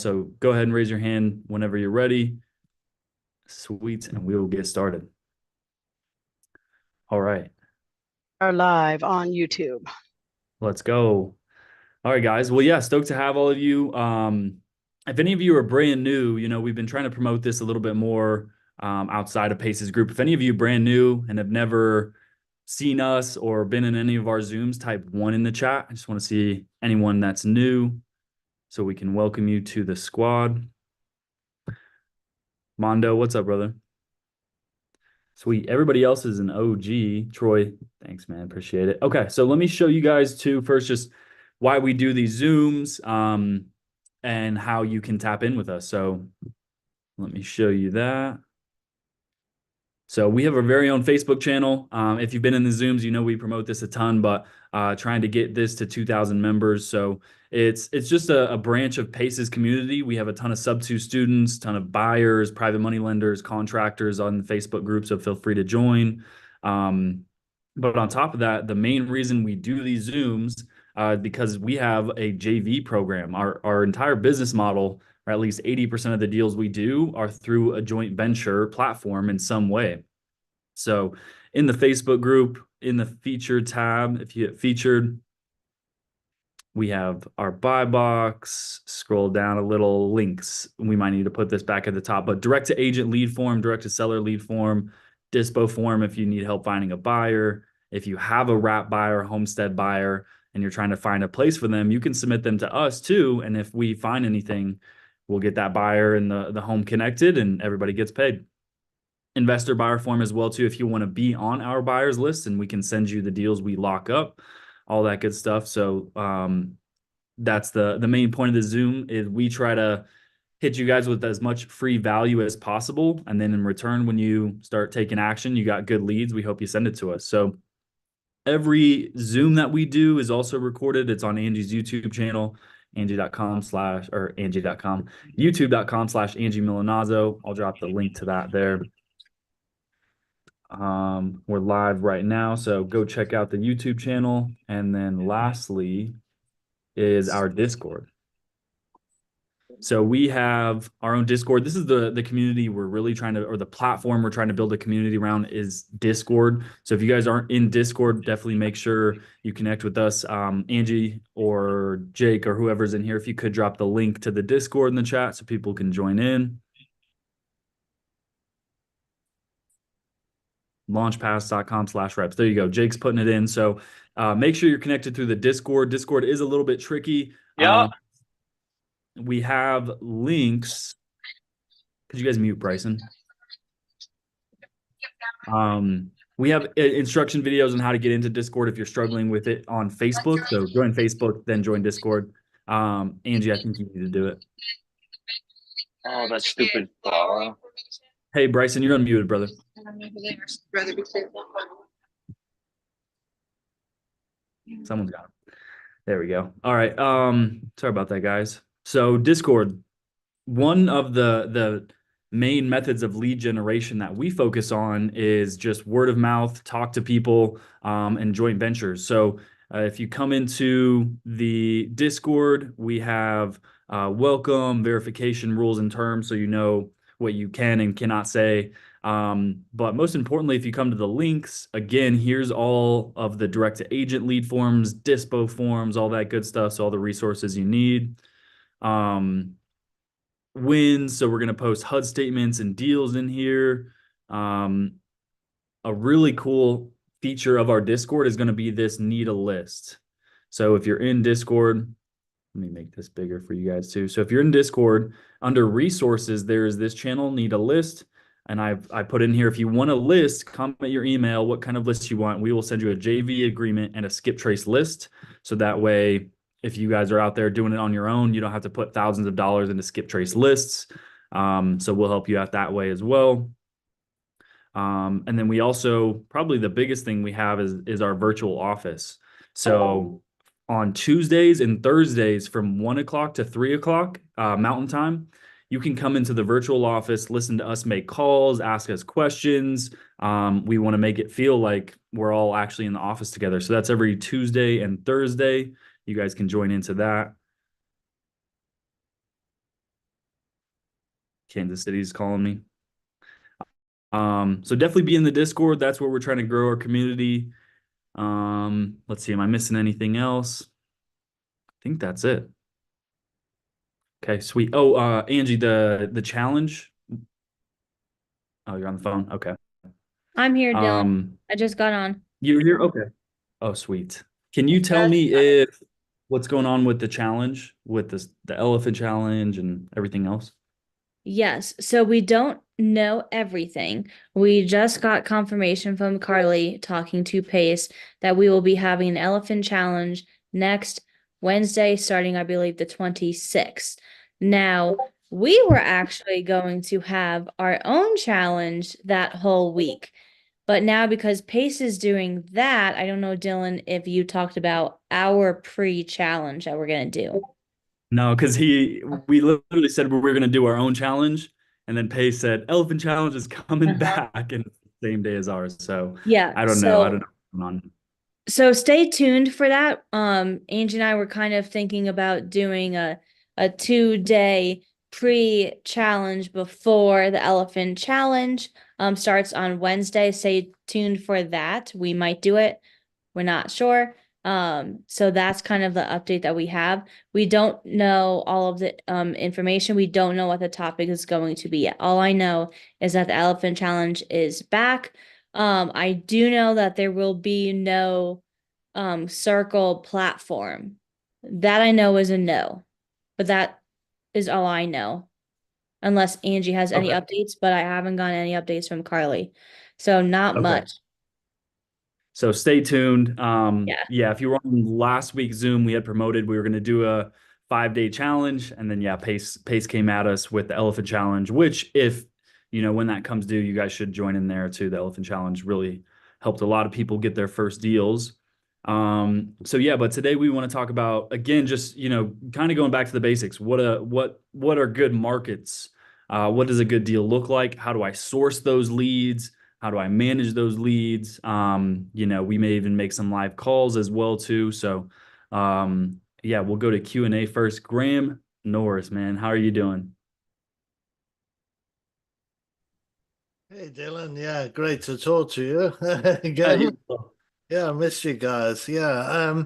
So go ahead and raise your hand whenever you're ready. Sweet, and we will get started. All right, Are live on YouTube. let's go. All right, guys. Well, yeah, stoked to have all of you. If any of you are brand new, we've been trying to promote this a little bit more outside of Pace's group. If any of you brand new and have never seen us or been in any of our Zooms, type one in the chat. I just want to see anyone that's new so we can welcome you to the squad. Mondo, what's up, brother? Sweet. Everybody else is an OG. Troy, thanks, man. Appreciate it. Okay, so let me show you guys too first just why we do these Zooms and how you can tap in with us. So let me show you that. So we have our very own Facebook channel. If you've been in the Zooms, you know we promote this a ton, but trying to get this to 2,000 members. So it's just a branch of Pace's community. We have a ton of sub-2 students, ton of buyers, private money lenders, contractors on the Facebook group, so feel free to join. But on top of that, the main reason we do these Zooms because we have a JV program. Our entire business model, or at least 80% of the deals we do, are through a joint venture platform in some way. So in the Facebook group, in the featured tab, if you hit featured, we have our buy box. Scroll down a little, links. We might need to put this back at the top, but direct to agent lead form, direct to seller lead form, dispo form if you need help finding a buyer. If you have a wrap buyer, homestead buyer, and you're trying to find a place for them, you can submit them to us too. And if we find anything, we'll get that buyer and the home connected and everybody gets paid. Investor buyer form as well too if you want to be on our buyers list, and we can send you the deals we lock up, all that good stuff. So that's the main point of the Zoom is we try to hit you guys with as much free value as possible, and then in return, when you start taking action, you got good leads, we hope you send it to us. So every Zoom that we do is also recorded. It's on Angie's YouTube channel, Angie.com slash or Angie.com, YouTube.com slash Angie Milanazzo. I'll drop the link to that there. We're live right now, so go check out the YouTube channel. And then lastly is our Discord. So we have our own Discord. This is the community we're really trying to, or the platform we're trying to build a community around is Discord. So if you guys aren't in Discord, definitely make sure you connect with us. Angie or Jake or whoever's in here, if you could drop the link to the Discord in the chat so people can join in. Launchpass.com/reps. There you go. Jake's putting it in. So make sure you're connected through the Discord. Discord is a little bit tricky. Yeah. We have links. Could you guys mute Bryson? We have instruction videos on how to get into Discord if you're struggling with it on Facebook. So join Facebook, then join Discord. Angie, I think you need to do it. Oh, that's stupid. Hey, Bryson, you're unmuted, brother. Someone's got it. There we go. All right. Sorry about that, guys. So Discord, one of the main methods of lead generation that we focus on is just word of mouth, talk to people, and joint ventures. So if you come into the Discord, we have welcome, verification rules and terms, so you know what you can and cannot say. But most importantly, if you come to the links, again, here's all of the direct to agent lead forms, dispo forms, all that good stuff. So all the resources you need. Wins. So we're going to post HUD statements and deals in here. A really cool feature of our Discord is going to be this need a list. So if you're in Discord, let me make this bigger for you guys too. So if you're in Discord, under resources, there is this channel, need a list. And I put in here, if you want a list, comment your email, what kind of list you want. We will send you a JV agreement and a skip trace list. So that way, if you guys are out there doing it on your own, you don't have to put thousands of dollars into skip trace lists. So we'll help you out that way as well. And then we also, probably the biggest thing we have is our virtual office. So on Tuesdays and Thursdays from 1 o'clock to 3 o'clock Mountain Time, you can come into the virtual office, listen to us make calls, ask us questions. We want to make it feel like we're all actually in the office together. So that's every Tuesday and Thursday. You guys can join into that. Kansas City's calling me. So definitely be in the Discord. That's where we're trying to grow our community. Let's see, am I missing anything else? I think that's it. Okay, sweet. Oh, Angie, the challenge. Oh, you're on the phone. Okay. I'm here, Dylan. Um, I just got on. you're here. Okay. Oh, sweet. Can I you tell just me started. if what's going on with the challenge, with the elephant challenge and everything else? Yes, so we don't know everything. We just got confirmation from Carly talking to Pace that we will be having an elephant challenge next Wednesday, starting, I believe, the 26th. Now, we were actually going to have our own challenge that whole week. But now, because Pace is doing that, I don't know, Dylan, if you talked about our pre-challenge that we're going to do. No, because we literally said we were going to do our own challenge, and then Pace said elephant challenge is coming Uh-huh. back and same day as ours. So Yeah, I don't know. I don't so know what's going on. stay tuned for that. Angie and I were kind of thinking about doing a 2-day pre-challenge before the elephant challenge starts on Wednesday. Stay tuned for that. We might do it. We're not sure. So that's kind of the update that we have. We don't know all of the information. We don't know what the topic is going to be yet. All I know is that the elephant challenge is back. I do know that there will be no circle platform. That I know is a no, but that is all I know. Unless Angie has any Okay. updates, but I haven't gotten any updates from Carly. So not Okay. much. So stay tuned. Yeah. Yeah, if you were on last week's Zoom, we had promoted we were going to do a 5-day challenge, and then yeah, Pace came at us with the elephant challenge, which if when that comes due, you guys should join in there too. The elephant challenge really helped a lot of people get their first deals. So yeah, but today we want to talk about again, just kind of going back to the basics. What are good markets? What does a good deal look like? How do I source those leads? How do I manage those leads? We may even make some live calls as well too. So, yeah, we'll go to Q&A first. Graham Norris, man, how are you doing? Hey Dylan, yeah, great to talk to you Yeah, again. you- Yeah, I missed you guys. Yeah,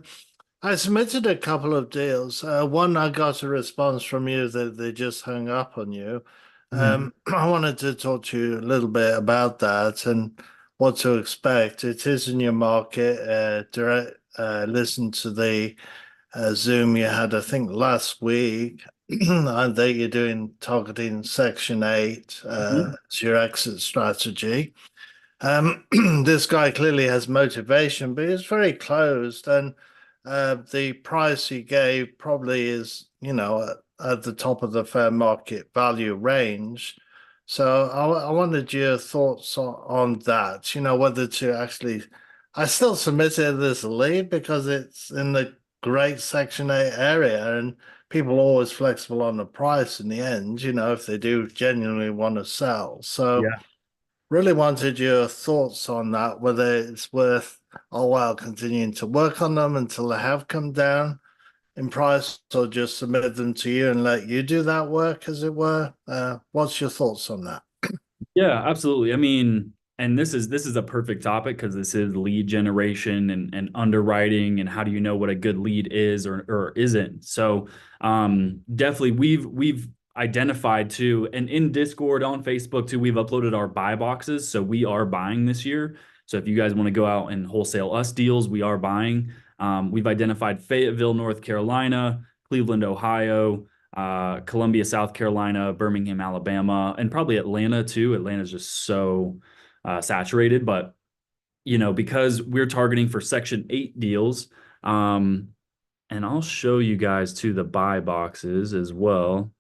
I submitted a couple of deals. One, I got a response from you that they just hung up on you. Mhm. I wanted to talk to you a little bit about that and what to expect. It is in your market. Listen to the Zoom you had, I think, last week. I think you're doing targeting Section 8 Mhm. as your exit strategy. This guy clearly has motivation, but he's very closed, and the price he gave probably is, at the top of the fair market value range. So I wanted your thoughts on that. Whether to actually, I still submit it as a lead because it's in the great Section 8 area, and people are always flexible on the price in the end. If they do genuinely want to sell. So. Yeah. Really wanted your thoughts on that, whether it's worth a while continuing to work on them until they have come down in price, or just submit them to you and let you do that work, as it were. What's your thoughts on that? Yeah, absolutely. I mean, and this is a perfect topic because this is lead generation and underwriting and how do you know what a good lead is or isn't. So definitely we've identified too, and in Discord on Facebook too, we've uploaded our buy boxes. So we are buying this year. So if you guys want to go out and wholesale us deals, we are buying. We've identified Fayetteville, North Carolina, Cleveland, Ohio, Columbia, South Carolina, Birmingham, Alabama, and probably Atlanta too. Atlanta's just so saturated, but because we're targeting for Section 8 deals, and I'll show you guys to the buy boxes as well.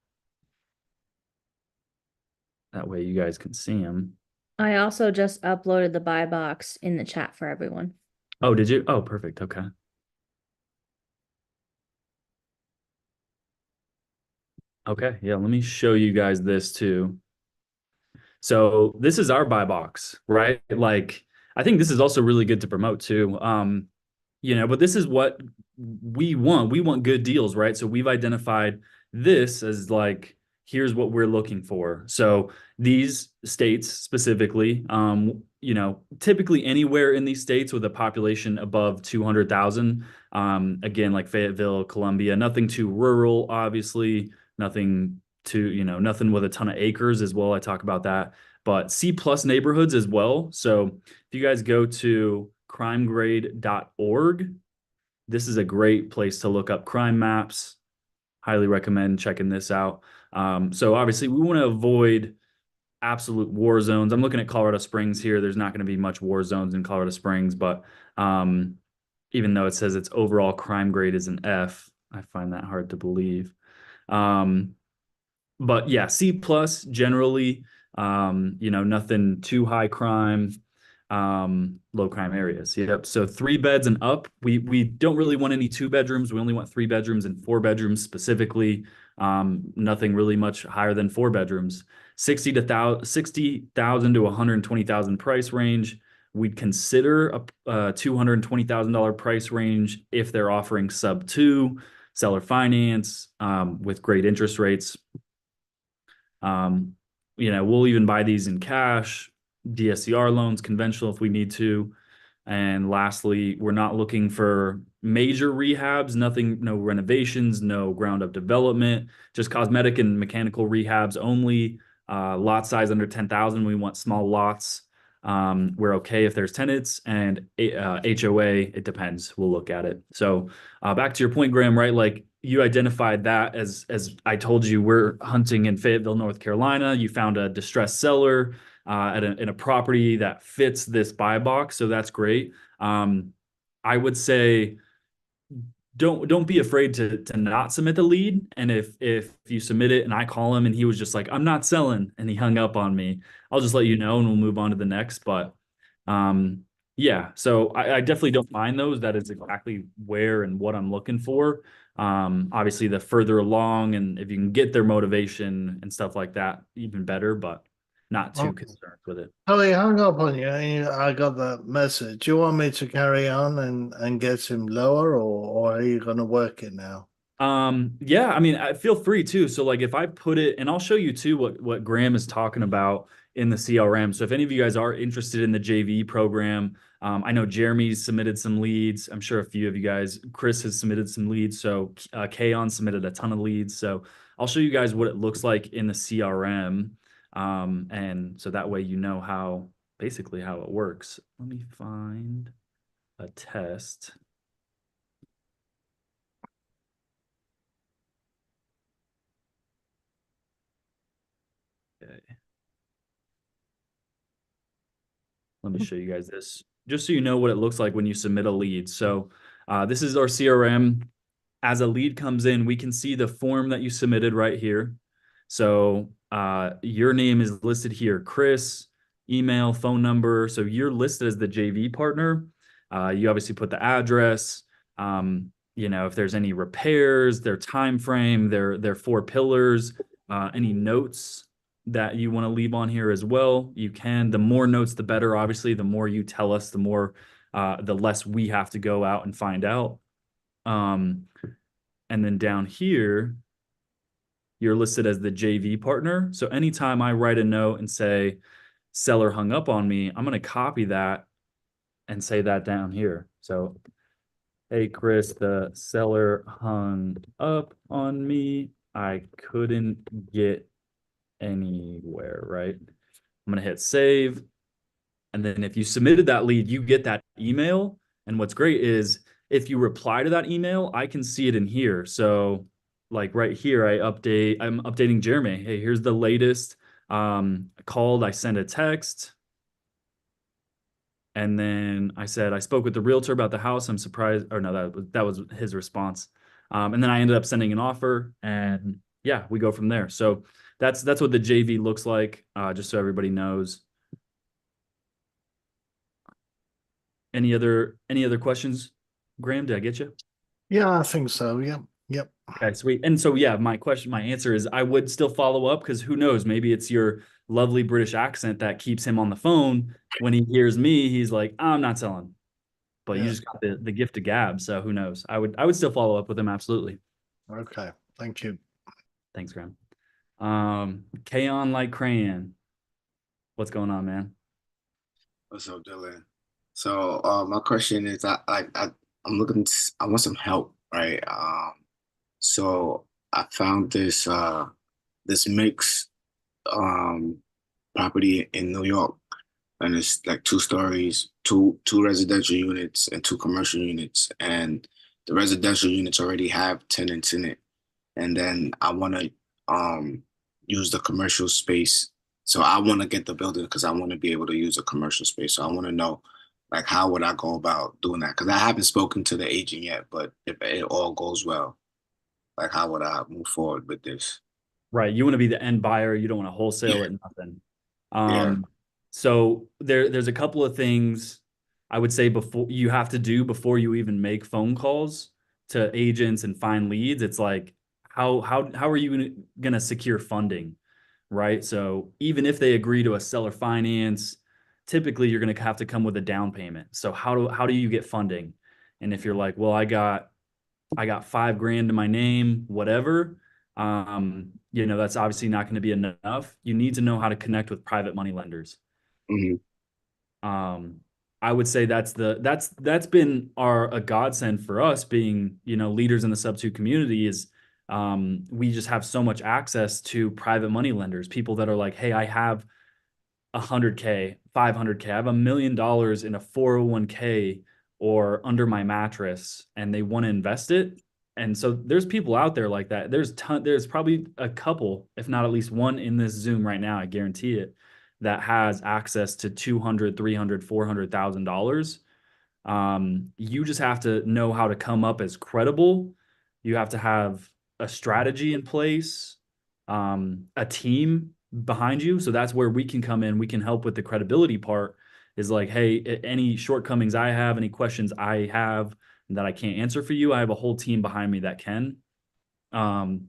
That way you guys can see them. I also just uploaded the buy box in the chat for everyone. Oh, did you? Oh, perfect. Okay. Okay. Yeah, let me show you guys this too. So this is our buy box, right? Like, I think this is also really good to promote too. But this is what we want. We want good deals, right? So we've identified this as like, here's what we're looking for. So these states specifically, typically anywhere in these states with a population above 200,000, again, like Fayetteville, Columbia, nothing too rural, obviously, nothing nothing with a ton of acres as well. I talk about that, but C plus neighborhoods as well. So if you guys go to crimegrade.org, this is a great place to look up crime maps. Highly recommend checking this out. So obviously we want to avoid absolute war zones. I'm looking at Colorado Springs here. There's not going to be much war zones in Colorado Springs, but even though it says its overall crime grade is an F, I find that hard to believe. But yeah, C plus generally, nothing too high crime, low crime areas. Yep. So 3 beds and up. We don't really want any 2 bedrooms. We only want 3 bedrooms and 4 bedrooms specifically. Nothing really much higher than 4 bedrooms. 60,000 to 120,000 price range. We'd consider a $220,000 price range if they're offering sub 2 seller finance with great interest rates. We'll even buy these in cash, DSCR loans, conventional if we need to. And lastly, we're not looking for major rehabs, no renovations, no ground up development, just cosmetic and mechanical rehabs only. Lot size under 10,000. We want small lots. We're okay if there's tenants, and HOA, it depends. We'll look at it. So back to your point, Graham, right? Like you identified that as I told you, we're hunting in Fayetteville, North Carolina. You found a distressed seller in a property that fits this buy box. So that's great. I would say don't be afraid to not submit the lead. And if you submit it and I call him and he was just like, I'm not selling, and he hung up on me, I'll just let you know and we'll move on to the next. But yeah, so I definitely don't mind those. That is exactly where and what I'm looking for. Obviously the further along, and if you can get their motivation and stuff like that, even better, but not too concerned with it. Oh, he hung up on you. I got that message. Do you want me to carry on and get him lower, or are you going to work it now? Yeah, I mean, feel free too. So like if I put it, and I'll show you too what Graham is talking about in the CRM. So if any of you guys are interested in the JV program, I know Jeremy's submitted some leads. I'm sure a few of you guys, Chris has submitted some leads. So Kayon submitted a ton of leads. So I'll show you guys what it looks like in the CRM. And so that way you know basically how it works. Let me find a test. Okay. Let me show you guys this, just so you know what it looks like when you submit a lead. So this is our CRM. As a lead comes in, we can see the form that you submitted right here. So your name is listed here, Chris, email, phone number. So you're listed as the JV partner. You obviously put the address, if there's any repairs, their time frame, their 4 pillars, any notes that you want to leave on here as well. You can. The more notes, the better. Obviously, the more you tell us, the less we have to go out and find out. And then down here, you're listed as the JV partner. So anytime I write a note and say, seller hung up on me, I'm going to copy that and say that down here. So, hey, Chris, the seller hung up on me. I couldn't get anywhere, right? I'm going to hit save. And then if you submitted that lead, you get that email. And what's great is if you reply to that email, I can see it in here. So like right here, I'm updating Jeremy. Hey, here's the latest. Called, I sent a text. And then I said, I spoke with the realtor about the house. I'm surprised, or no, that was his response. And then I ended up sending an offer, and yeah, we go from there. So that's what the JV looks like, just so everybody knows. Any other questions, Graham? Did I get you? Yeah, I think so. Yep. Okay, sweet. And so yeah, my answer is I would still follow up, because who knows, maybe it's your lovely British accent that keeps him on the phone. When he hears me, he's like, I'm not selling. But you just got the gift of gab, so who knows? I would still follow up with him, absolutely. Okay. Thank you. Thanks, Graham. Kaon like crayon. What's going on, man? What's up, Dylan? So, my question is, I'm looking, I want some help, right? So I found this mix, um, property in New York, and it's like two stories, two residential units and two commercial units, and the residential units already have tenants in it, and then I want to use the commercial space. So I want to get the building because I want to be able to use a commercial space. So I want to know, like, how would I go about doing that? Because I haven't spoken to the agent yet, but if it all goes well, like, how would I move forward with this? Right. You want to be the end buyer. You don't want to Yeah, wholesale it, nothing. yeah. So there's a couple of things I would say before you have to do before you even make phone calls to agents and find leads. It's like how are you gonna secure funding, right? So even if they agree to a seller finance, typically you're gonna have to come with a down payment. So how do you get funding? And if you're like, well, I got 5 grand to my name, whatever. That's obviously not going to be enough. You need to know how to connect with private money lenders. Hmm. Um, I would say that's been a godsend for us being, leaders in the sub two community is we just have so much access to private money lenders, people that are like, hey, I have 100K, 500K. I have $1 million in a 401k or under my mattress and they want to invest it. And so there's people out there like that. There's probably a couple, if not at least one in this Zoom right now, I guarantee it, that has access to 200, 300, $400,000. You just have to know how to come up as credible. You have to have a strategy in place, a team behind you. So that's where we can come in. We can help with the credibility part is like, hey, any shortcomings I have, any questions I have that I can't answer for you, I have a whole team behind me that can. Um,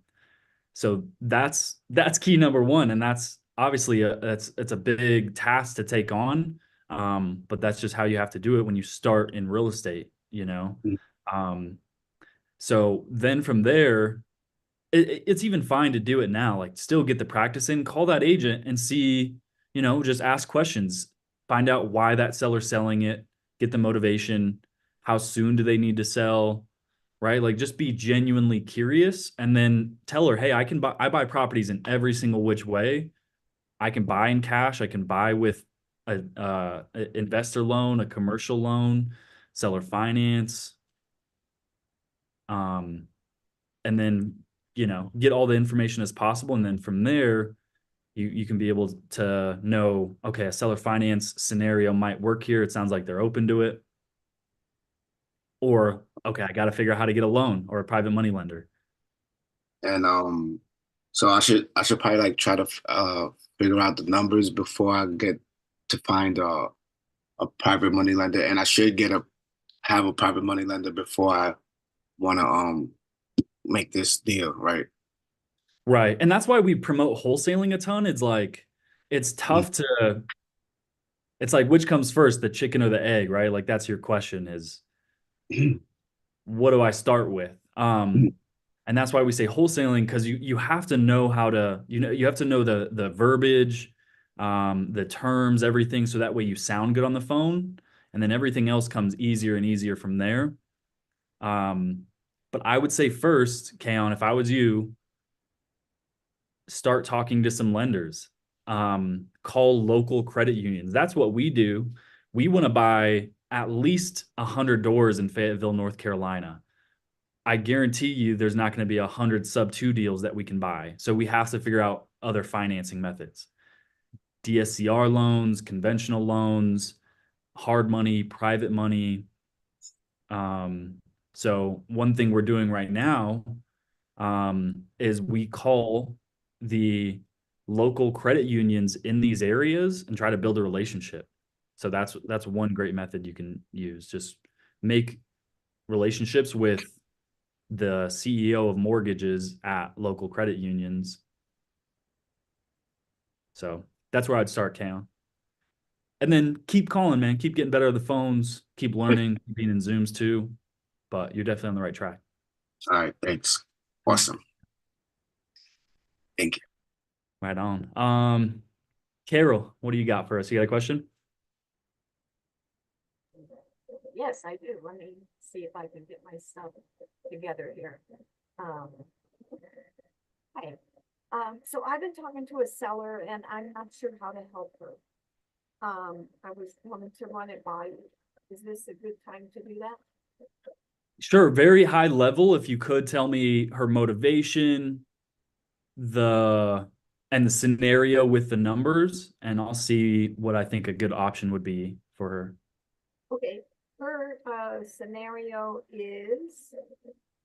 so that's key number one, and that's obviously it's a big task to take on. But that's just how you have to do it when you start in real estate, you know. Um, so then from there, it's even fine to do it now. Like still get the practice in, call that agent and see, just ask questions, find out why that seller's selling it, get the motivation, how soon do they need to sell, right? Like just be genuinely curious and then tell her, hey, I buy properties in every single which way. I can buy in cash, I can buy with a investor loan, a commercial loan, seller finance. Um, and then get all the information as possible, and then from there you can be able to know, okay, a seller finance scenario might work here, it sounds like they're open to it, or okay, I got to figure out how to get a loan or a private money lender. And so I should probably like try to figure out the numbers before I get to find a private money lender, and I should have a private money lender before I want to make this deal, right? Right, and that's why we promote wholesaling a ton. It's like it's tough to it's like which comes first, the chicken or the egg, right? Like that's your question is what do I start with? And that's why we say wholesaling, because you have to know how to, you have to know the verbiage, the terms, everything, so that way you sound good on the phone, and then everything else comes easier and easier from there. Um, but I would say first, Kaon, if I was you, start talking to some lenders. Call local credit unions. That's what we do. We want to buy at least 100 doors in Fayetteville, North Carolina. I guarantee you there's not going to be 100 sub two deals that we can buy. So we have to figure out other financing methods. DSCR loans, conventional loans, hard money, private money. So one thing we're doing right now is we call the local credit unions in these areas and try to build a relationship. So that's one great method you can use. Just make relationships with the CEO of mortgages at local credit unions. So that's where I'd start, Cam. And then keep calling, man. Keep getting better at the phones. Keep learning, keep being in Zooms too. But you're definitely on the right track. All right, thanks. Awesome. Thank you. Right on. Carol, what do you got for us? You got a question? Yes, I do. Let me see if I can get my stuff together here. Um, hi. So I've been talking to a seller and I'm not sure how to help her. I was wanting to run it by you. Is this a good time to do that? Sure, very high level. If you could tell me her motivation, the and the scenario with the numbers, and I'll see what I think a good option would be for her. Okay, her scenario is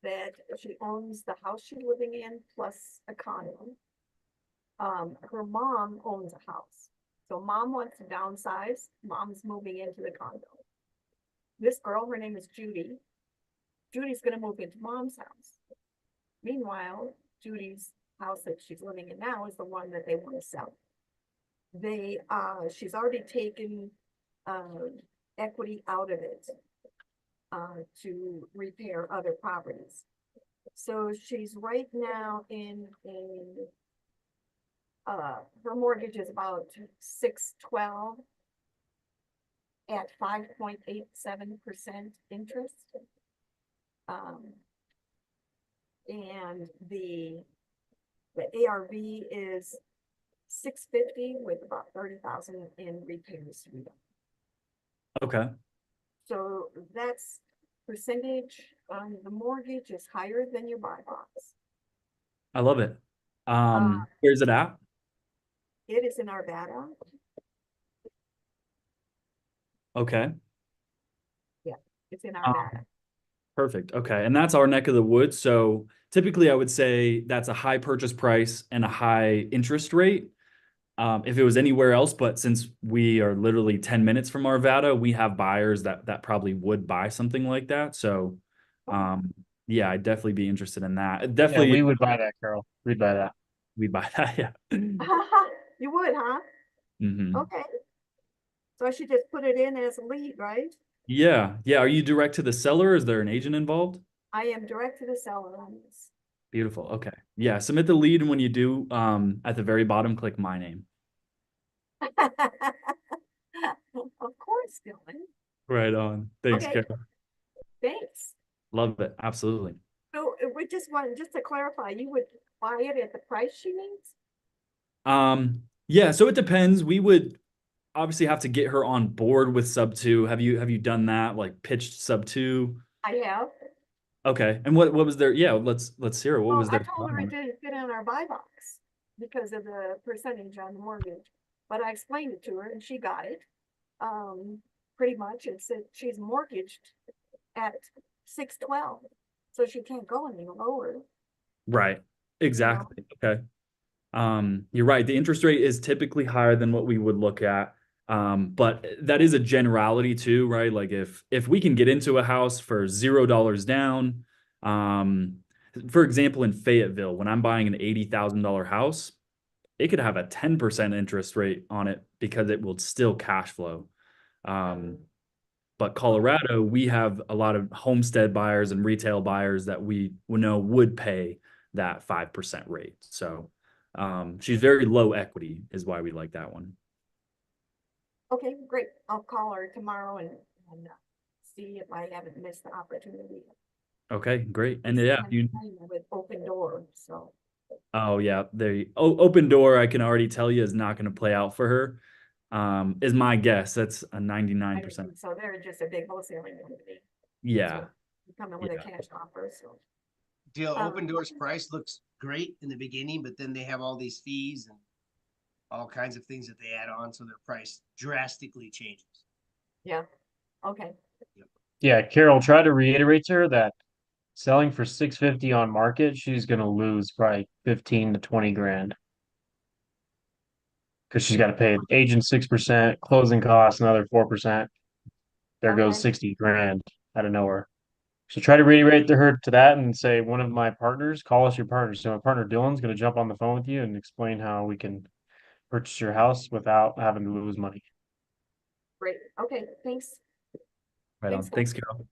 that she owns the house she's living in plus a condo. Her mom owns a house. So mom wants to downsize. Mom's moving into the condo. This girl, her name is Judy. Judy's going to move into mom's house. Meanwhile, Judy's house that she's living in now is the one that they want to sell. She's already taken equity out of it to repair other properties. So she's right now in her mortgage is about 612 at 5.87% interest. And the ARV is 650 with about 30,000 in repairs to be done. Okay. So that's percentage on the mortgage is higher than your buy box. I love it. Where's it at? It is in Arvada. Okay. Yeah, it's in Arvada. Perfect. Okay. And that's our neck of the woods. So typically I would say that's a high purchase price and a high interest rate. If it was anywhere else, but since we are literally 10 minutes from Arvada, we have buyers that probably would buy something like that. So yeah, I'd definitely be interested in that. Definitely Yeah, we would buy that, Carol. We'd buy that. we'd buy that. Yeah. You would, huh? Mhm. Okay. So I should just put it in as a lead, right? Yeah. Yeah. Are you direct to the seller? Is there an agent involved? I am direct to the seller on this. Beautiful. Okay. Yeah. Submit the lead. And when you do, at the very bottom, click my name. Of course, Dylan. Right on. Thanks, Okay. Carol. Thanks. Love it. Absolutely. So we just want, just to clarify, you would buy it at the price she needs? Yeah, so it depends. We would obviously have to get her on board with sub two. Have you done that? Like pitched sub two? I have. Okay. And what was their, yeah, let's hear it. What Well, was I their told her it didn't fit in our buy box because of the percentage on the mortgage. But I explained it to her and she got it. Pretty much it said she's mortgaged at 612. So she can't go any lower. Right. Exactly. Okay. You're right. The interest rate is typically higher than what we would look at. But that is a generality too, right? Like if we can get into a house for $0 down, for example, in Fayetteville, when I'm buying an $80,000 house, it could have a 10% interest rate on it because it will still cash flow. But Colorado, we have a lot of homestead buyers and retail buyers that we know would pay that 5% rate. So she's very low equity is why we like that one. Okay, great. I'll call her tomorrow and see if I haven't missed the opportunity. Okay, great. And yeah, you with open door, so. oh yeah, open door, I can already tell you is not going to play out for her. Is my guess. That's a 99%. So they're just a big wholesaling company. Yeah. So coming with a cash offer, so. Deal open doors price looks great in the beginning, but then they have all these fees and all kinds of things that they add on, so their price drastically changes. Yeah, okay. Yeah, Carol, try to reiterate to her that selling for 650 on market, she's gonna lose probably 15 to 20 grand. Because she's got to pay agent 6%, closing costs another 4%. There goes Okay. 60 grand out of nowhere. So try to reiterate to her to that and say one of my partners, call us your partner. So my partner Dylan's gonna jump on the phone with you and explain how we can purchase your house without having to lose money. Great, okay, thanks. Right on. Thanks, Carol.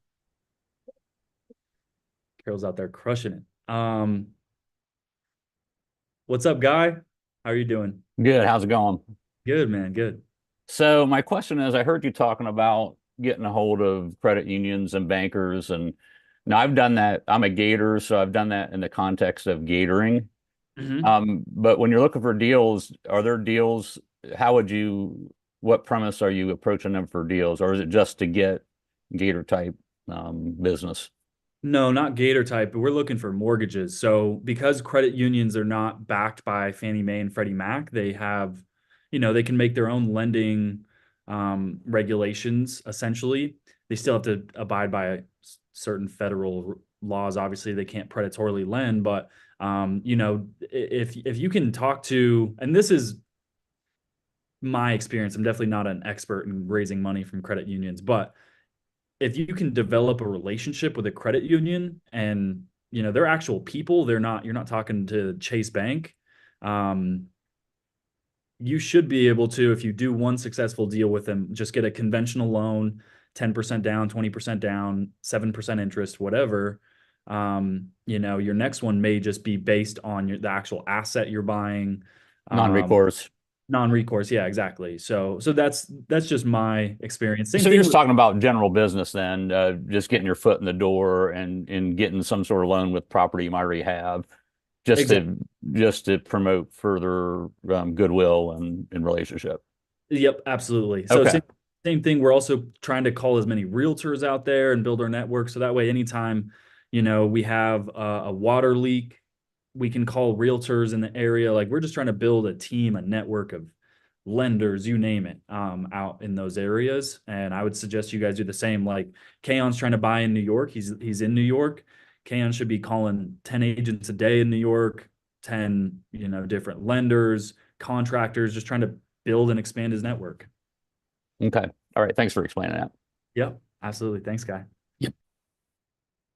Carol's out there crushing it. What's up, Guy? How How are you doing? Good. How's it going? Good, man. Good. So my question is, I heard you talking about getting a hold of credit unions and bankers, and now I've done that. I'm a gator, so I've done that in the context of gatoring. Hmm. But when you're looking for deals, are there deals? How would you, what premise are you approaching them for deals, or is it just to get gator type business? No, not Gator type, but we're looking for mortgages. So because credit unions are not backed by Fannie Mae and Freddie Mac, they have, they can make their own lending regulations essentially. They still have to abide by certain federal laws. Obviously, they can't predatorily lend, but if you can talk to, and this is my experience, I'm definitely not an expert in raising money from credit unions, but if you can develop a relationship with a credit union and they're actual people, you're not talking to Chase Bank. um you should be able to, if you do one successful deal with them, just get a conventional loan, 10% down, 20% down, 7% interest, whatever. Your next one may just be based on the actual asset you're buying. um Non-recourse. Non-recourse, yeah, exactly. So that's just my experience. Same So you're thing just with, talking about general business then, just getting your foot in the door and getting some sort of loan with property you might already have, just exactly. to just to promote further goodwill and relationship. Yep, absolutely. So Okay, same thing. We're also trying to call as many realtors out there and build our network. So that way, anytime, we have a water leak, we can call realtors in the area. Like we're just trying to build a team, a network of lenders, you name it, out in those areas. And I would suggest you guys do the same. Like Kayon's trying to buy in New York. He's in New York. Kayon should be calling 10 agents a day in New York, 10, different lenders, contractors, just trying to build and expand his network. okay, all right. Thanks for explaining that. Yep, absolutely. Thanks, guy. Yep.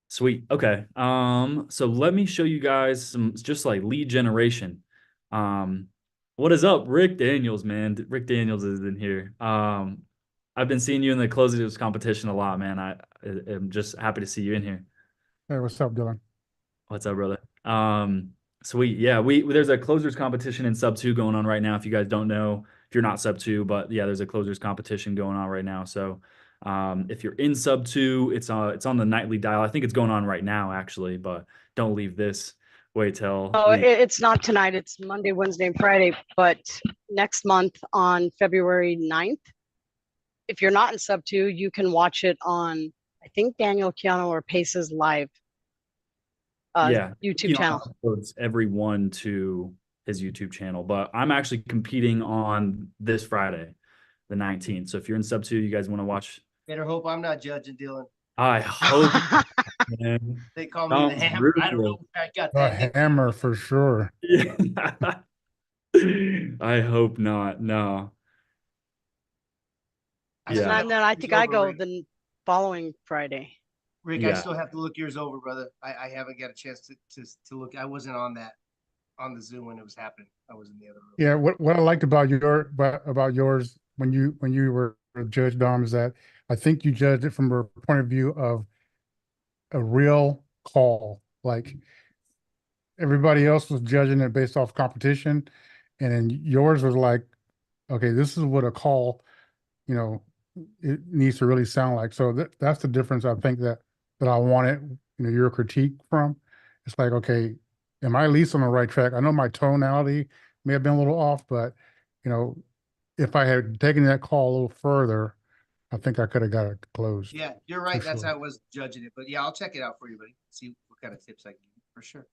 Sweet. Okay. So let me show you guys some just like lead generation. Um, what is up, Rick Daniels, man? Rick Daniels is in here. I've been seeing you in the closers competition a lot, man. I am just happy to see you in here. Hey, what's up, Dylan? What's up, brother? Sweet. Yeah, there's a closers competition in sub two going on right now. If you guys don't know, if you're not sub two, but yeah, there's a closers competition going on right now. So, if you're in sub two, it's on the nightly dial. I think it's going on right now, actually, but don't leave this. Wait till Oh, we. it's not tonight. It's Monday, Wednesday, and Friday. But next month on February 9th, if you're not in sub two, you can watch it on, I think, Daniel Keanu or Pace's live Yeah, YouTube channel. uploads every one to his YouTube channel, but I'm actually competing on this Friday, the 19th. So if you're in sub two, you guys want to watch, Better hope I'm not judging Dylan. I hope, man. They call me the hammer. I don't know where I got The that nickname. hammer for sure. Yeah. I hope not. No. I Yeah. still have And then to I look think yours I over, go Rick. the following Friday. Rick, I Yeah. still have to look yours over, brother. I haven't got a chance to look. I wasn't on the Zoom when it was happening. I was in the other room. Yeah, what I liked about about yours when you were judged, Dom, is that I think you judged it from a point of view of a real call. Like everybody else was judging it based off competition, and then yours was like, okay, this is what a call, you know, it needs to really sound like. So that's the difference I think that I wanted, your critique from. It's like, okay, am I at least on the right track? I know my tonality may have been a little off, but you know, if I had taken that call a little further, I think I could have got it closed. Yeah, you're right. For That's sure. how I was judging it. But yeah, I'll check it out for you, buddy. See what kind of tips I can give you for sure.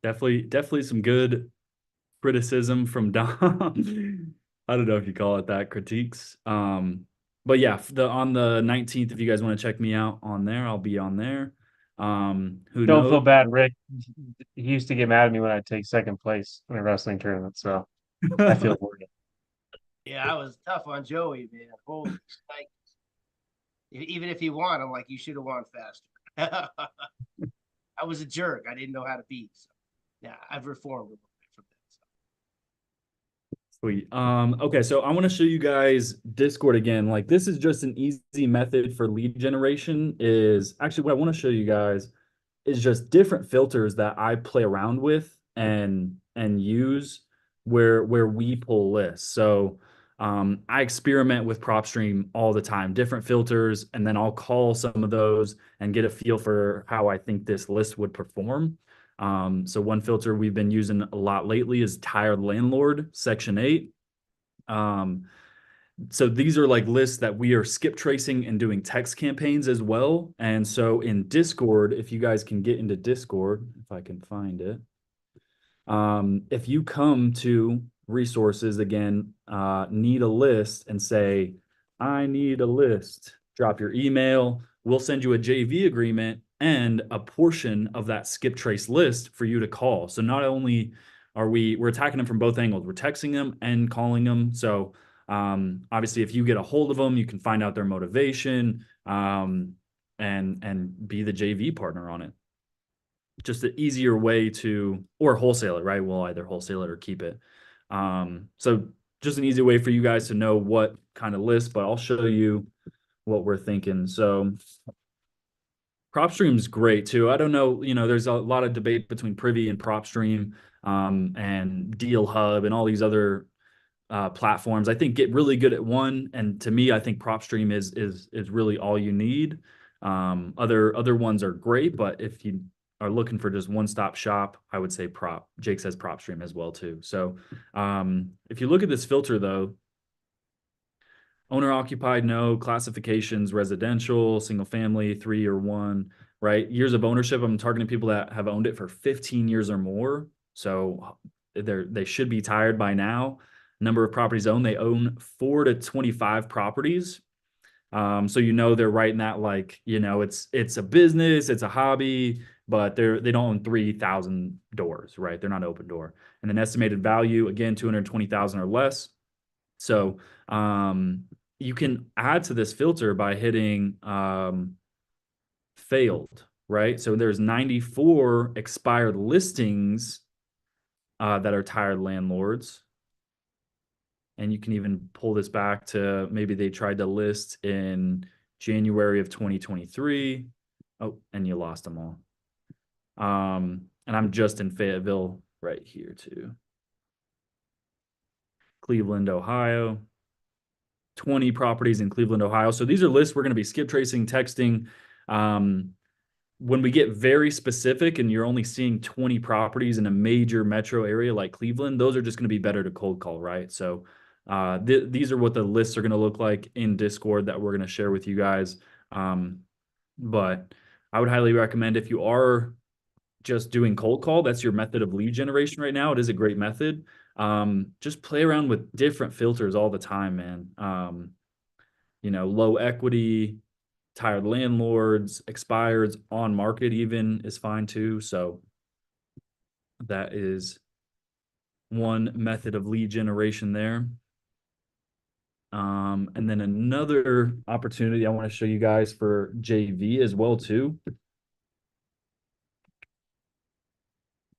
Definitely some good criticism from Dom. I don't know if you call it that, critiques. But yeah, on the 19th, if you guys want to check me out on there, I'll be on there. Who Don't knows? feel bad, Rick. He used to get mad at me when I take second place in a wrestling tournament, so I feel for you. Yeah, I was tough on Joey, man. Holy like, even if he won, I'm like, you should have won faster. I was a jerk. I didn't know how to beat. So, yeah, I've reformed a little bit from that. So. Sweet. Okay, so I want to show you guys Discord again. Like this is just an easy method for lead generation. Is actually what I want to show you guys is just different filters that I play around with and use where we pull lists. So I experiment with PropStream all the time, different filters, and then I'll call some of those and get a feel for how I think this list would perform. So one filter we've been using a lot lately is tired landlord, section 8. So these are like lists that we are skip tracing and doing text campaigns as well. And so in Discord, if you guys can get into Discord, if I can find it, if you come to resources again, need a list and say, I need a list, drop your email, we'll send you a JV agreement and a portion of that skip trace list for you to call. So not only are we're attacking them from both angles, we're texting them and calling them. So obviously if you get a hold of them, you can find out their motivation, and be the JV partner on it. Just an easier way to, or wholesale it, right? We'll either wholesale it or keep it. So just an easy way for you guys to know what kind of list, but I'll show you what we're thinking. So PropStream's great too. I don't know, there's a lot of debate between Privy and PropStream, and Deal Hub and all these other platforms. I think get really good at one, and to me, I think PropStream is really all you need. Other ones are great, but if you are looking for just one-stop shop, I would say Jake says PropStream as well too. So if you look at this filter though, owner occupied, no. Classifications, residential, single family, 3 or 1, right? Years of ownership, I'm targeting people that have owned it for 15 years or more. So they should be tired by now. Number of properties owned, they own 4 to 25 properties. So they're right in that, like, it's a business, it's a hobby, but they don't own 3,000 doors, right? They're not open door. And then estimated value, again, 220,000 or less. So you can add to this filter by hitting failed, right? So there's 94 expired listings that are tired landlords. And you can even pull this back to maybe they tried to list in January of 2023. Oh, and you lost them all. And I'm just in Fayetteville right here too. Cleveland, Ohio. 20 properties in Cleveland, Ohio. So these are lists we're going to be skip tracing, texting. When we get very specific and you're only seeing 20 properties in a major metro area like Cleveland, those are just going to be better to cold call, right? So these are what the lists are going to look like in Discord that we're going to share with you guys. But I would highly recommend, if you are just doing cold call, that's your method of lead generation right now, it is a great method. Just play around with different filters all the time, man. Low equity, tired landlords, expireds, on market even is fine too. So that is one method of lead generation there. And then another opportunity I want to show you guys for JV as well too.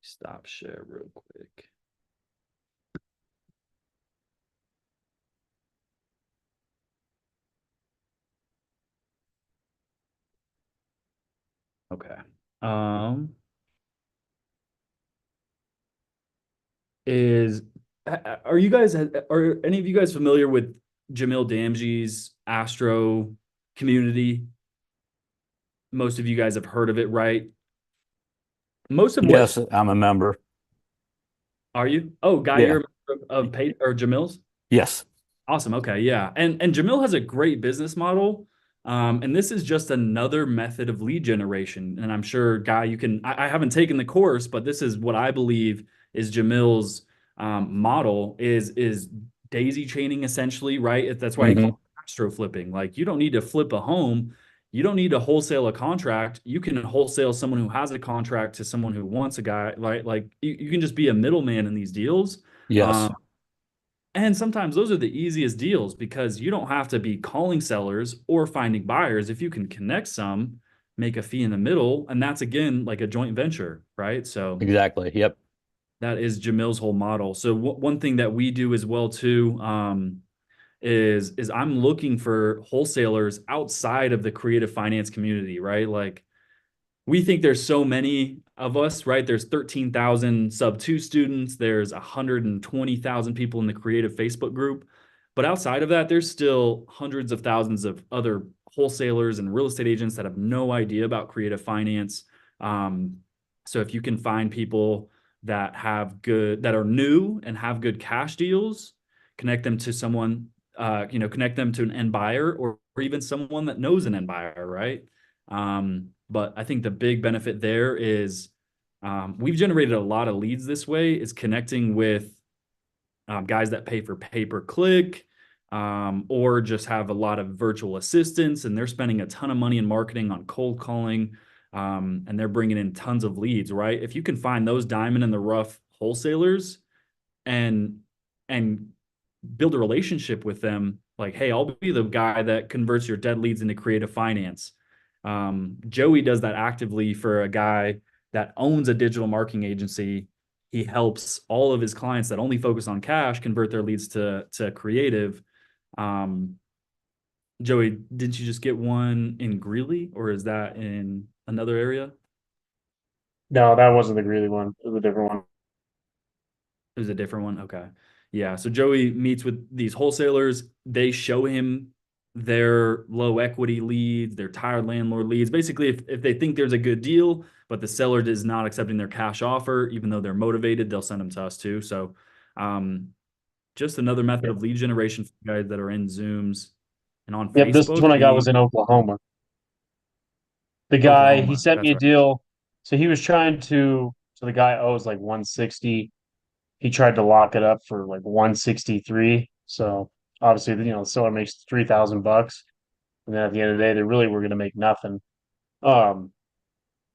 Stop share real quick. Okay. Are any of you guys familiar with Jamil Damji's Astro community? Most of you guys have heard of it, right? Yes, I'm a member. Are you? Oh, Guy, Yeah. you're a member of or Jamil's? Yes. Awesome. Okay. Yeah. And Jamil has a great business model. And this is just another method of lead generation. And I'm sure, Guy, I haven't taken the course, but this is what I believe is Jamil's model is daisy chaining, essentially, right? That's why he calls it astro flipping. Like, you don't need to flip a home. You don't need to wholesale a contract. You can wholesale someone who has a contract to someone who wants a guy, right? Like you can just be a middleman in these deals. Yes. And sometimes those are the easiest deals because you don't have to be calling sellers or finding buyers. If you can connect some, make a fee in the middle, and that's, again, like a joint venture, right? So Exactly. Yep. that is Jamil's whole model. So one thing that we do as well too, is I'm looking for wholesalers outside of the creative finance community, right? Like, we think there's so many of us, right? There's 13,000 sub two students. There's 120,000 people in the creative Facebook group. But outside of that, there's still hundreds of thousands of other wholesalers and real estate agents that have no idea about creative finance. So if you can find people that are new and have good cash deals, connect them to someone, connect them to an end buyer or even someone that knows an end buyer, right? But I think the big benefit there is we've generated a lot of leads this way, is connecting with guys that pay for pay-per-click or just have a lot of virtual assistants, and they're spending a ton of money in marketing on cold calling, and they're bringing in tons of leads, right? If you can find those diamond in the rough wholesalers and build a relationship with them, like, hey, I'll be the guy that converts your dead leads into creative finance. Joey does that actively for a guy that owns a digital marketing agency. He helps all of his clients that only focus on cash convert their leads to creative. Joey, didn't you just get one in Greeley, or is that in another area? No, that wasn't the Greeley one. It was a different one. It was a different one. Okay. Yeah. So Joey meets with these wholesalers. They show him their low equity leads, their tired landlord leads. Basically, if they think there's a good deal, but the seller is not accepting their cash offer, even though they're motivated, they'll send them to us too. So just another method of lead generation for you guys that are in Zooms and on Yep, this Facebook. one I got was in Oklahoma. The guy, he Oklahoma. sent me That's a right. deal. So he was trying to, so the guy owes like 160. He tried to lock it up for like 163. So obviously, the seller makes 3,000 bucks. And then at the end of the day, they really were going to make nothing. Um,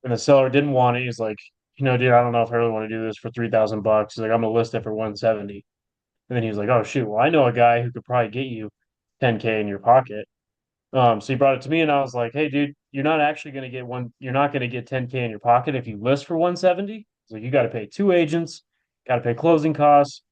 and the seller didn't want it. He's like, dude, I don't know if I really want to do this for 3,000 bucks. He's like, I'm gonna list it for 170. And then he was like, oh shoot, well, I know a guy who could probably get you 10K in your pocket. So he brought it to me and I was like, hey, dude, you're not actually going to get you're not going to get 10K in your pocket if you list for 170. So you got to pay two agents, got to pay closing costs.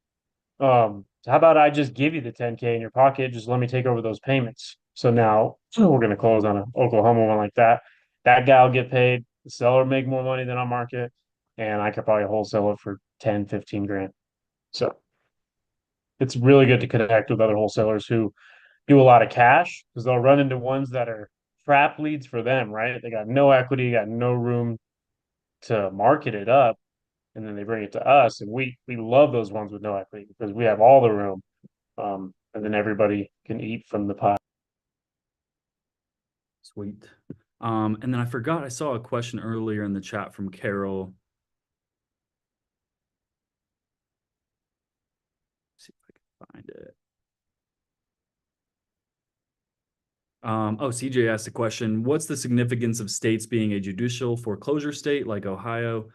So how about I just give you the 10K in your pocket? Just let me take over those payments. So now we're going to close on an Oklahoma one like that. That guy will get paid. The seller will make more money than on market. And I could probably wholesale it for 10, 15 grand. So it's really good to connect with other wholesalers who do a lot of cash because they'll run into ones that are trap leads for them, right? They got no equity, got no room to market it up, and then they bring it to us, and we love those ones with no equity because we have all the room, and then everybody can eat from the pie. Sweet. And then I forgot, I saw a question earlier in the chat from Carol. Let's see if I can find it. CJ asked a question. What's the significance of states being a judicial foreclosure state like Ohio?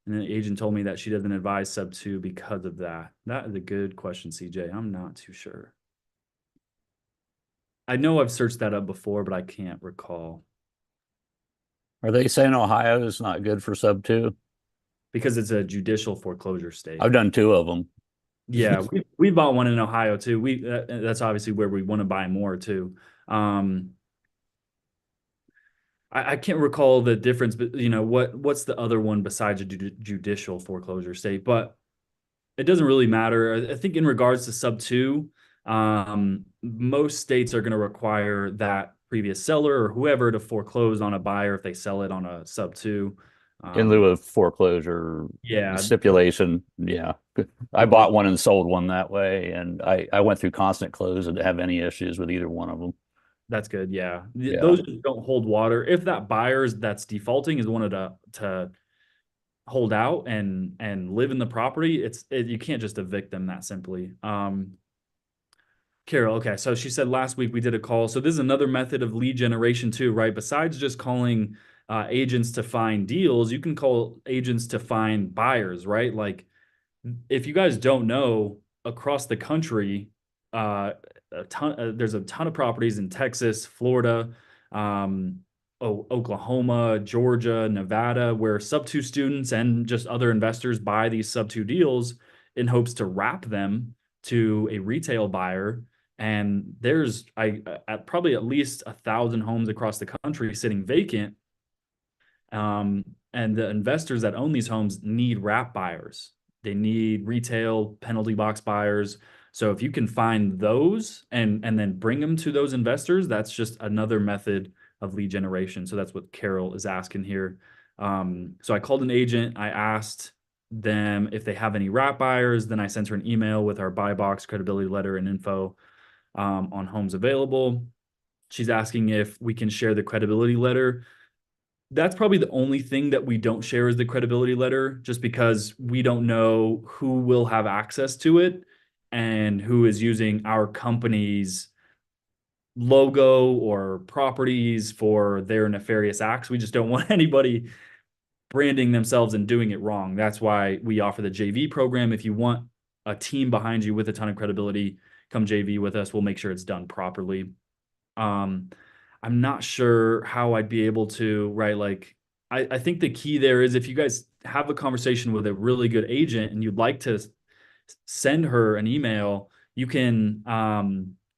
And the agent told me that she doesn't advise sub 2 because of that. That is a good question, CJ. I'm not too sure. I know I've searched that up before, but I can't recall. Are they saying Ohio is not good for sub 2? Because it's a judicial foreclosure state. I've done 2 of them. Yeah, we bought one in Ohio too. That's obviously where we want to buy more too. I can't recall the difference, but what's the other one besides a judicial foreclosure state? But it doesn't really matter. I think in regards to sub 2, most states are going to require that previous seller or whoever to foreclose on a buyer if they sell it on a sub 2. In lieu of foreclosure stipulation. Yeah. I bought one and sold one that way, and I went through constant close and didn't have any issues with either one of them. That's good. Yeah. Those don't hold water. If that buyer that's defaulting is wanted to hold out and live in the property, you can't just evict them that simply. Carol, okay. So she said last week we did a call. So this is another method of lead generation too, right? Besides just calling agents to find deals, you can call agents to find buyers, right? Like if you guys don't know, across the country, there's a ton of properties in Texas, Florida, Oklahoma, Georgia, Nevada, where sub 2 students and just other investors buy these sub 2 deals in hopes to wrap them to a retail buyer. And there's probably at least 1,000 homes across the country sitting vacant. And the investors that own these homes need wrap buyers. They need retail penalty box buyers. So if you can find those and then bring them to those investors, that's just another method of lead generation. So that's what Carol is asking here. So I called an agent. I asked them if they have any wrap buyers. Then I sent her an email with our buy box credibility letter and info on homes available. She's asking if we can share the credibility letter. That's probably the only thing that we don't share is the credibility letter, just because we don't know who will have access to it and who is using our company's logo or properties for their nefarious acts. We just don't want anybody branding themselves and doing it wrong. That's why we offer the JV program. If you want a team behind you with a ton of credibility, come JV with us. We'll make sure it's done properly. I'm not sure how I'd be able to, right? Like, I think the key there is if you guys have a conversation with a really good agent and you'd like to send her an email, you can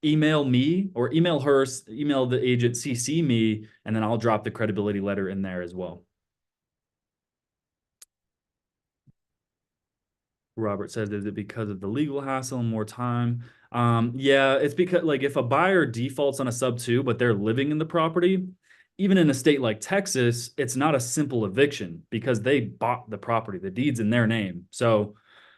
email me or email her, email the agent, CC me, and then I'll drop the credibility letter in there as well. Robert says, is it because of the legal hassle and more time? Yeah, it's because, like, if a buyer defaults on a sub 2, but they're living in the property, even in a state like Texas, it's not a simple eviction because they bought the property. The deed's in their name. So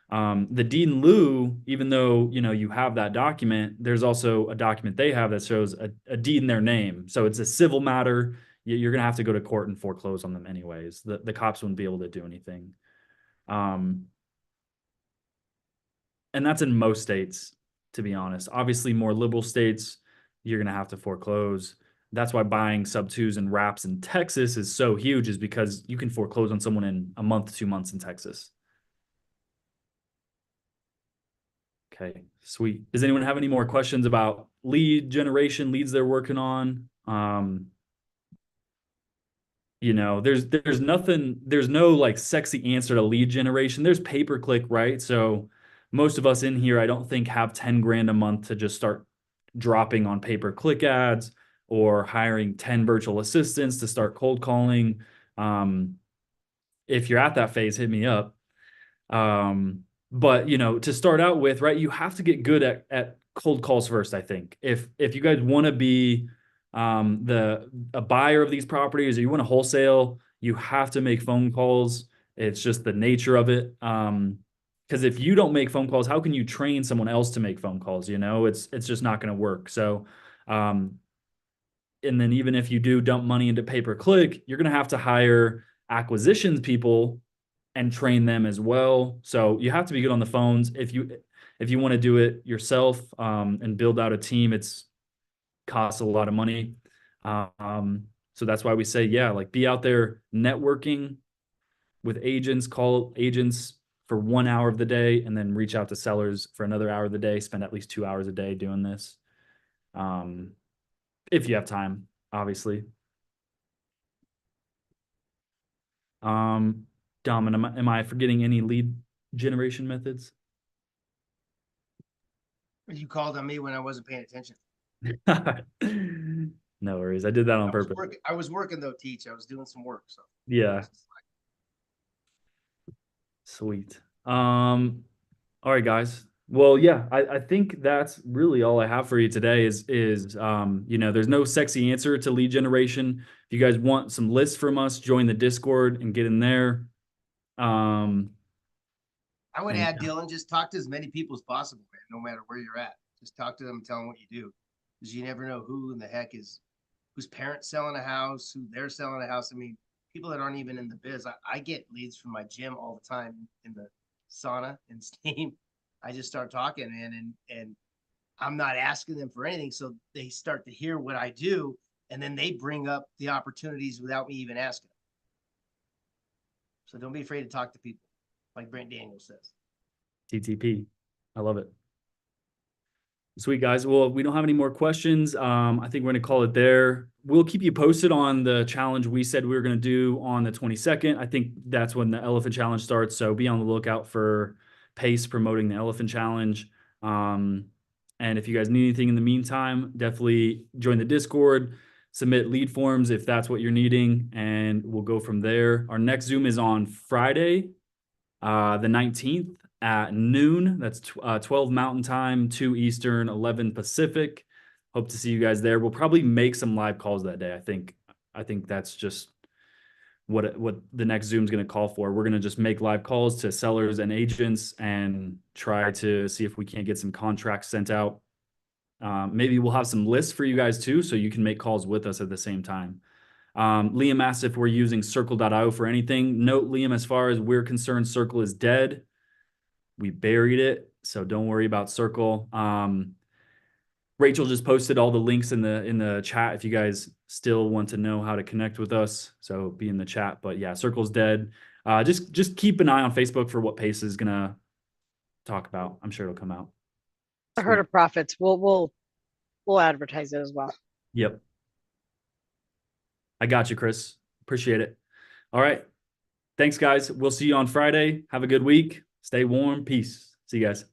the deed in lieu, even though, you know, you have that document, there's also a document they have that shows a deed in their name. So it's a civil matter. You're going to have to go to court and foreclose on them anyways. The cops wouldn't be able to do anything. And that's in most states, to be honest. Obviously, more liberal states, you're going to have to foreclose. That's why buying sub 2s and wraps in Texas is so huge, is because you can foreclose on someone in a month, 2 months in Texas. Okay, sweet. Does anyone have any more questions about lead generation, leads they're working on? You know, there's nothing, there's no like sexy answer to lead generation. There's pay-per-click, right? So most of us in here, I don't think have 10 grand a month to just start dropping on pay-per-click ads or hiring 10 virtual assistants to start cold calling. If you're at that phase, hit me up. But you know, to start out with, right, you have to get good at cold calls first. I think if you guys want to be a buyer of these properties, or you want to wholesale, you have to make phone calls. It's just the nature of it. Because if you don't make phone calls, how can you train someone else to make phone calls? You know, it's just not going to work. So, and then even if you do dump money into pay-per-click, you're going to have to hire acquisitions people and train them as well. So you have to be good on the phones. If you want to do it yourself and build out a team, it's costs a lot of money. So that's why we say, yeah, like be out there networking with agents, call agents for 1 hour of the day, and then reach out to sellers for another hour of the day. Spend at least 2 hours a day doing this. If you have time, obviously. Dom, am I forgetting any lead generation methods? You called on me when I wasn't paying attention. No worries. I did that on purpose. I was working though, Teach. I was doing some work. So yeah. Sweet. All right, guys. Well, yeah, I think that's really all I have for you today is you know, there's no sexy answer to lead generation. If you guys want some lists from us, join the Discord and get in there. I would add, Dylan, just talk to as many people as possible, man, no matter where you're at. Just talk to them and tell them what you do. Because you never know who in the heck is, whose parents selling a house, who they're selling a house. I mean, people that aren't even in the biz. I get leads from my gym all the time in the sauna and steam. I just start talking, man, and I'm not asking them for anything. So they start to hear what I do, and then they bring up the opportunities without me even asking. So don't be afraid to talk to people, like Brent Daniels says. TTP. I love it. Sweet, guys. Well, we don't have any more questions. I think we're going to call it there. We'll keep you posted on the challenge we said we were going to do on the 22nd. I think that's when the Elephant Challenge starts. So be on the lookout for Pace promoting the Elephant Challenge. And if you guys need anything in the meantime, definitely join the Discord. submit lead forms if that's what you're needing, and we'll go from there. Our next Zoom is on Friday, the 19th at noon. That's 12 Mountain Time, 2 Eastern, 11 Pacific. Hope to see you guys there. We'll probably make some live calls that day. I think that's just what the next Zoom is going to call for. We're going to just make live calls to sellers and agents and try to see if we can't get some contracts sent out. Maybe we'll have some lists for you guys too, so you can make calls with us at the same time. Liam asked if we're using circle.io for anything. Note, Liam, as far as we're concerned, Circle is dead. We buried it, so don't worry about Circle. Rachel just posted all the links in the chat if you guys still want to know how to connect with us. So be in the chat. But yeah, Circle's dead. Just keep an eye on Facebook for what Pace is gonna talk about. I'm sure it'll come out. I heard of profits. We'll advertise it as well. Yep. I got you, Chris. Appreciate it. All right. Thanks, guys. We'll see you on Friday. Have a good week. Stay warm. Peace. See you guys.